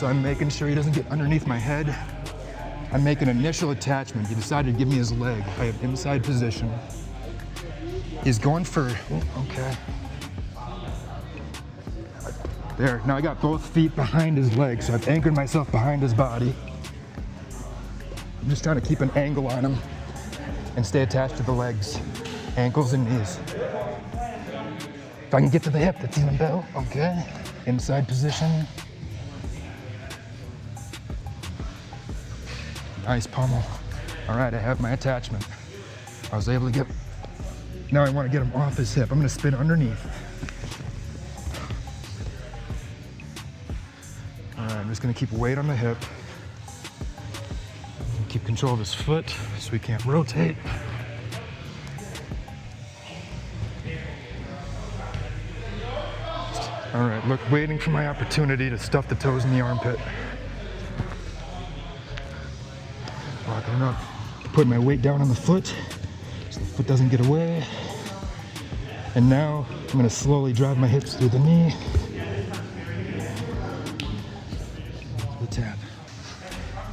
So I'm making sure he doesn't get underneath my head. I'm making initial attachment. He decided to give me his leg. I have inside position. He's going for, okay. There, now I got both feet behind his legs, so I've anchored myself behind his body. I'm just trying to keep an angle on him and stay attached to the legs, ankles and knees. If I can get to the hip, that's even better. Okay, inside position. Nice pummel. All right, I have my attachment. I was able to get, now I want to get him off his hip. I'm gonna spin underneath. All right, I'm just gonna keep weight on the hip. Keep control of his foot so he can't rotate. All right, look, waiting for my opportunity to stuff the toes in the armpit. Locking up, put my weight down on the foot so the foot doesn't get away. And now I'm gonna slowly drive my hips through the knee. The tap.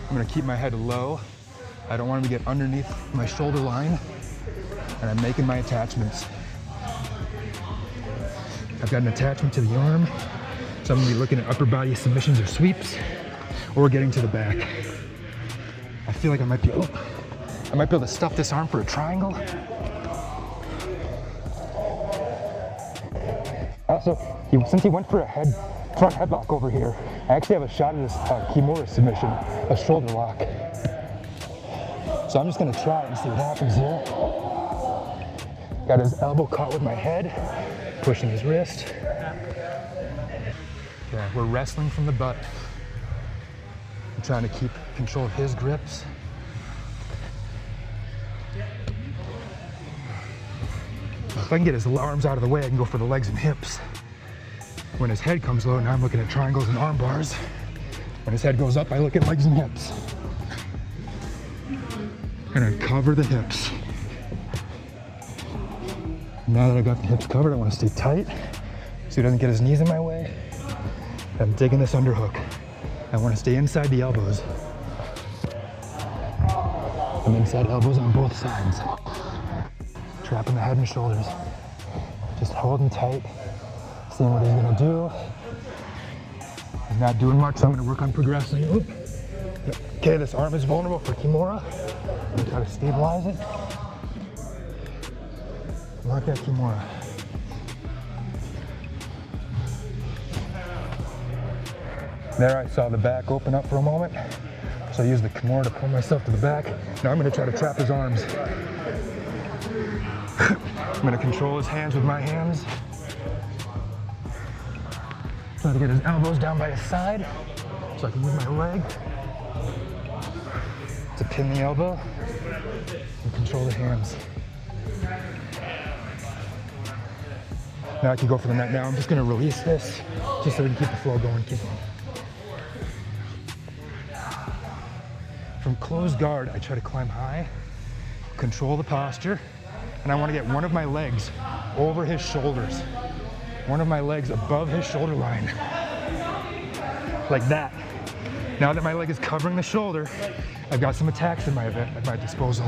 I'm gonna keep my head low. I don't want him to get underneath my shoulder line, and I'm making my attachments. I've got an attachment to the arm, so I'm gonna be looking at upper body submissions or sweeps, or getting to the back. I feel like I might be able to stuff this arm for a triangle. Also, since he went for a front headlock over here, I actually have a shot at this Kimura submission, a shoulder lock. So I'm just gonna try it and see what happens here. Got his elbow caught with my head, pushing his wrist. Okay, we're wrestling from the butt. I'm trying to keep control of his grips. If I can get his arms out of the way, I can go for the legs and hips. When his head comes low, now I'm looking at triangles and arm bars. When his head goes up, I look at legs and hips. And I cover the hips. Now that I got the hips covered, I want to stay tight so he doesn't get his knees in my way. I'm digging this underhook. I want to stay inside the elbows. I'm inside elbows on both sides. Trapping the head and shoulders. Just holding tight, seeing what he's gonna do. He's not doing much, so I'm gonna work on progressing. Oop. Okay, this arm is vulnerable for Kimura. I'm gonna try to stabilize it. Lock that Kimura. There, I saw the back open up for a moment. So I used the Kimura to pull myself to the back. Now I'm gonna try to trap his arms. I'm gonna control his hands with my hands. Try to get his elbows down by his side so I can use my leg to pin the elbow and control the hands. Now I can go for the net. Now I'm just gonna release this just so we can keep the flow going. From closed guard, I try to climb high, control the posture, and I want to get one of my legs over his shoulders. One of my legs above his shoulder line. Like that. Now that my leg is covering the shoulder, I've got some attacks at my disposal.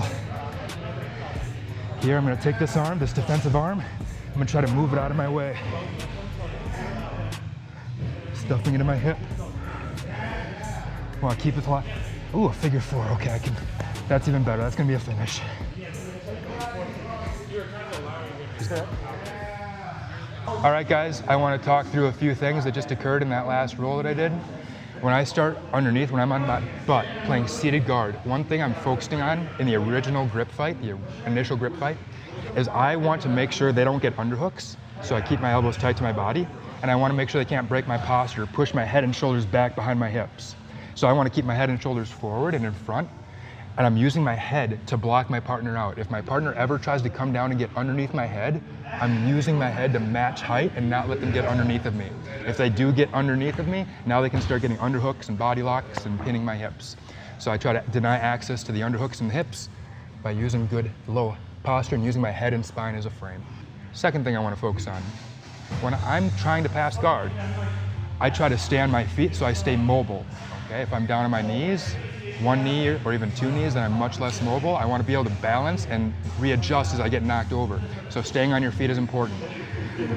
Here, I'm going to take this arm, this defensive arm, I'm going to try to move it out of my way. Stuffing it in my hip. I want to keep it locked. Ooh, a figure four. Okay, that's even better. That's going to be a finish. All right, guys, I want to talk through a few things that just occurred in that last roll that I did. When I start underneath, when I'm on my butt playing seated guard, one thing I'm focusing on in the original grip fight, the initial grip fight, is I want to make sure they don't get underhooks, so I keep my elbows tight to my body, and I want to make sure they can't break my posture, push my head and shoulders back behind my hips. So I want to keep my head and shoulders forward and in front, and I'm using my head to block my partner out. If my partner ever tries to come down and get underneath my head, I'm using my head to match height and not let them get underneath of me. If they do get underneath of me, now they can start getting underhooks and body locks and pinning my hips. So I try to deny access to the underhooks and the hips by using good low posture and using my head and spine as a frame. Second thing I want to focus on, when I'm trying to pass guard, I try to stay on my feet so I stay mobile. Okay? If I'm down on my knees, one knee or even two knees, then I'm much less mobile. I want to be able to balance and readjust as I get knocked over. So staying on your feet is important.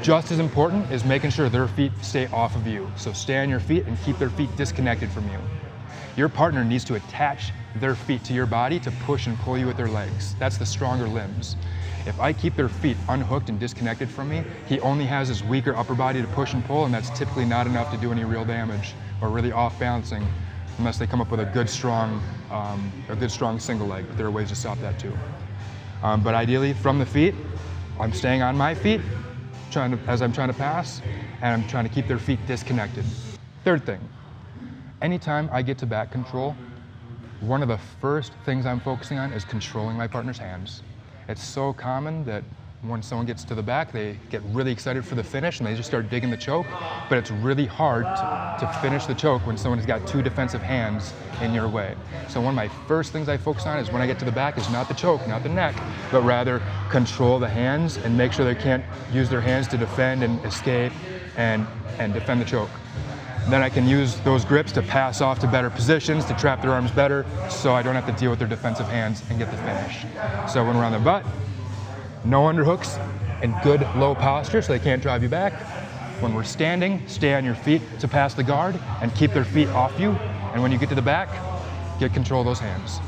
Just as important is making sure their feet stay off of you. So stay on your feet and keep their feet disconnected from you. Your partner needs to attach their feet to your body to push and pull you with their legs. That's the stronger limbs. If I keep their feet unhooked and disconnected from me, he only has his weaker upper body to push and pull, and that's typically not enough to do any real damage or really off balancing, unless they come up with a good strong single leg. But there are ways to stop that too. But ideally, from the feet, I'm staying on my feet as I'm trying to pass, and I'm trying to keep their feet disconnected. Third thing, anytime I get to back control, one of the first things I'm focusing on is controlling my partner's hands. It's so common that when someone gets to the back, they get really excited for the finish and they just start digging the choke, but it's really hard to finish the choke when someone has got two defensive hands in your way. So one of my first things I focus on is when I get to the back is not the choke, not the neck, but rather control the hands and make sure they can't use their hands to defend and escape and defend the choke. Then I can use those grips to pass off to better positions, to trap their arms better, so I don't have to deal with their defensive hands and get the finish. So when we're on the butt, no underhooks and good low posture so they can't drive you back. When we're standing, stay on your feet to pass the guard and keep their feet off you. And when you get to the back, get control of those hands.